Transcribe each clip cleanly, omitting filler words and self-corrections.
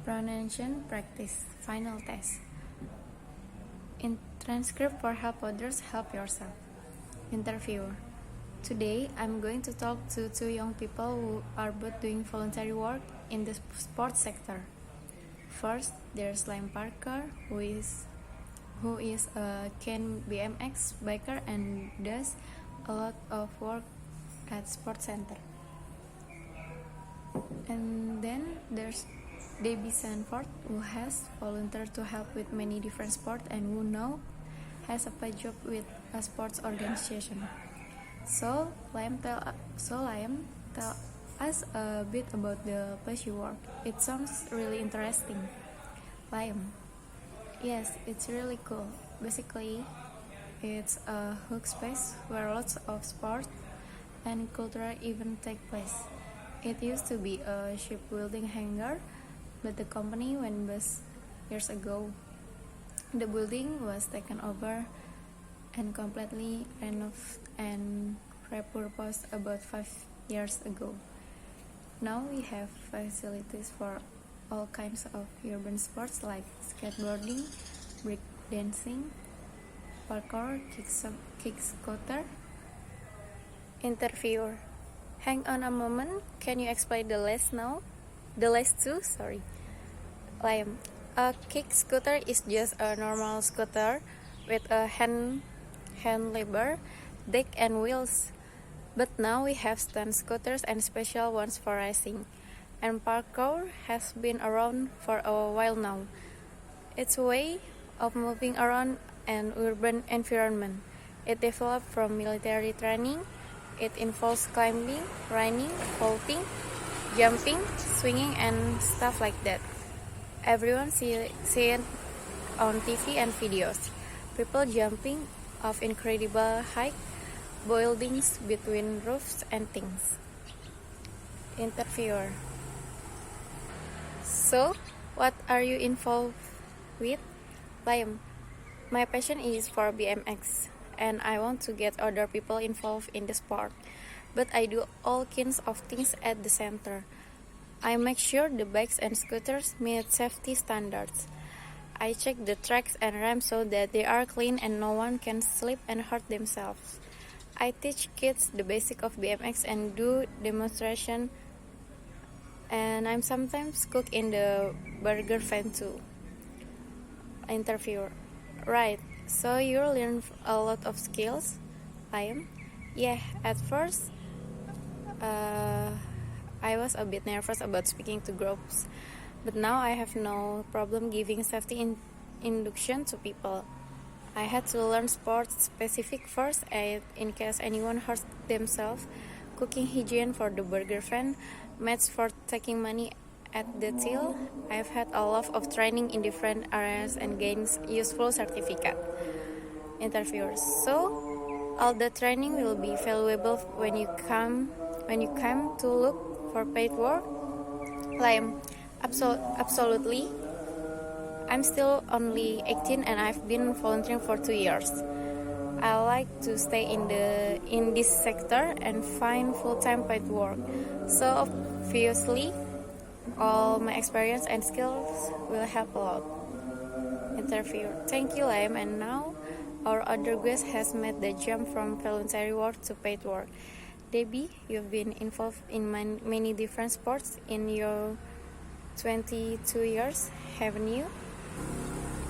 Pronunciation practice. Final test. In transcript for help others, help yourself. Interviewer. Today, I'm going to talk to two young people who are both doing voluntary work in the sports sector. First, there's Liam Parker, who is a keen BMX biker and does a lot of work at Sports Center. And then there's Debbie Sanford, who has volunteered to help with many different sports and who now has a paid job with a sports organization. So Liam tell us a bit about the place you work. It sounds really interesting. Liam. Yes, it's really cool. Basically, it's a hug space where lots of sports and cultural events take place. It used to be a shipbuilding hangar, but the company went bust years ago. The building was taken over and completely renovated and repurposed about 5 years ago. Now we have facilities for all kinds of urban sports like skateboarding, breakdancing, parkour, kick-scooter. Interviewer. Hang on a moment, can you explain the list now? The list too? Sorry. Liam. A kick-scooter is just a normal scooter with a handlebar, deck and wheels. But now we have stunt scooters and special ones for racing. And parkour has been around for a while now. It's a way of moving around an urban environment. It developed from military training. It involves climbing, running, vaulting, jumping, swinging, and stuff like that. Everyone sees it on TV and videos. People jumping off incredible height, buildings between roofs and things. Interviewer. So, what are you involved with? Liam. My passion is for BMX, and I want to get other people involved in the sport. But I do all kinds of things at the center. I make sure the bikes and scooters meet safety standards. I check the tracks and ramps so that they are clean and no one can slip and hurt themselves. I teach kids the basics of BMX and do demonstration, and I'm sometimes cook in the burger van too. Interviewer. Right, so you learn a lot of skills? Liam? Yeah, at first I was a bit nervous about speaking to groups, but now I have no problem giving safety induction to people. I had to learn sports specific first aid in case anyone hurts themselves, cooking hygiene for the burger van, maths for taking money at the till. I've had a lot of training in different areas and gained useful certificate. Interviewers. So, all the training will be valuable when you come to look for paid work? Liam. Absolutely. I'm still only 18 and I've been volunteering for 2 years. I like to stay in this sector and find full-time paid work. So obviously, all my experience and skills will help a lot. Interviewer. Thank you, Liam. And now, our other guest has made the jump from voluntary work to paid work. Debbie, you've been involved in many different sports in your 22 years, haven't you?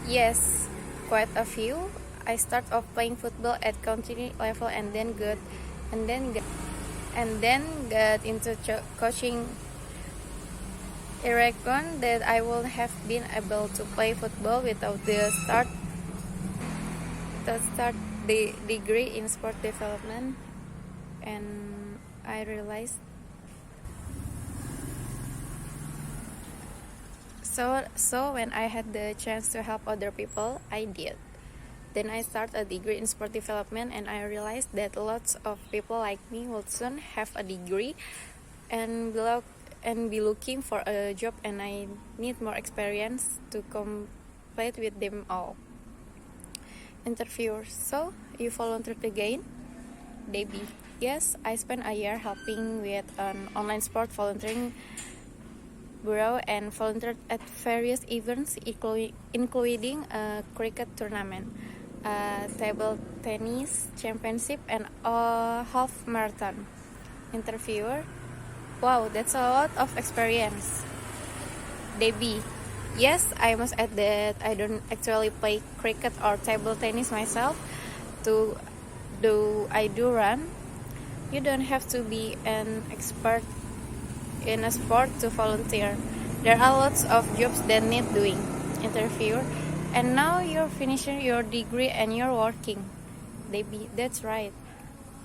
Yes, quite a few. I started off playing football at county level and then got into coaching. I reckon that I would have been able to play football without the degree in sport development, and I realized so when I had the chance to help other people, I did. Then I started a degree in sport development, and I realized that lots of people like me will soon have a degree and be looking for a job, and I need more experience to compete with them all. Interviewer. So, you volunteered again? Debbie. Yes, I spent a year helping with an online sport volunteering bureau and volunteered at various events, including a cricket tournament, a table tennis championship, and a half marathon. Interviewer: wow, that's a lot of experience. Debbie: yes, I must add that I don't actually play cricket or table tennis myself. I do run. You don't have to be an expert in a sport to volunteer. There are lots of jobs that need doing. Interviewer: and now you're finishing your degree and you're working. Debbie: that's right.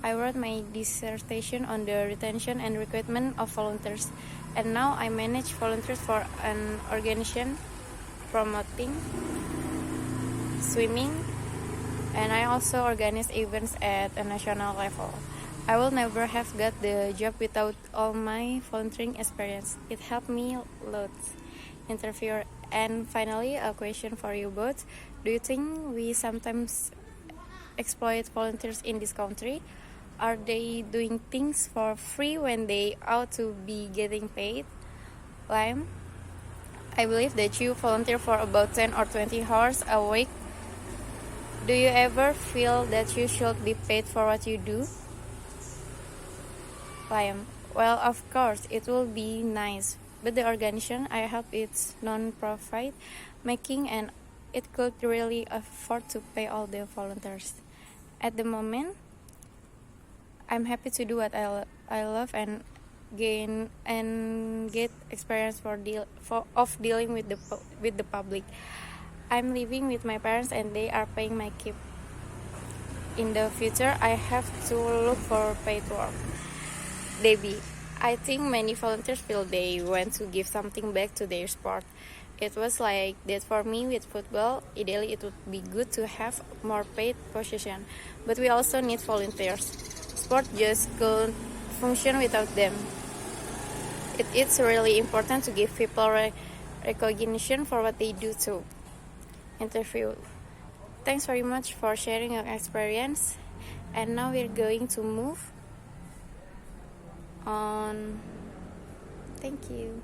I wrote my dissertation on the retention and recruitment of volunteers, and now I manage volunteers for an organization promoting swimming, and I also organize events at a national level. I will never have got the job without all my volunteering experience. It helped me loads. Interviewer: and finally, a question for you both. Do you think we sometimes exploit volunteers in this country? Are they doing things for free when they ought to be getting paid? Lime: I believe that you volunteer for about 10 or 20 hours a week. Do you ever feel that you should be paid for what you do? Liam: well, of course, it will be nice, but the organization I help is non-profit making and it could really afford to pay all the volunteers. At the moment, I'm happy to do what I love and get experience of dealing with the public. I'm living with my parents and they are paying my keep. In the future, I have to look for paid work. Debbie: I think many volunteers feel they want to give something back to their sport. It was like that for me with football. Ideally, it would be good to have more paid position, but we also need volunteers. Sport just couldn't function without them. It's really important to give people recognition for what they do too. Interview: thanks very much for sharing your experience. And now we're going to move on. Thank you.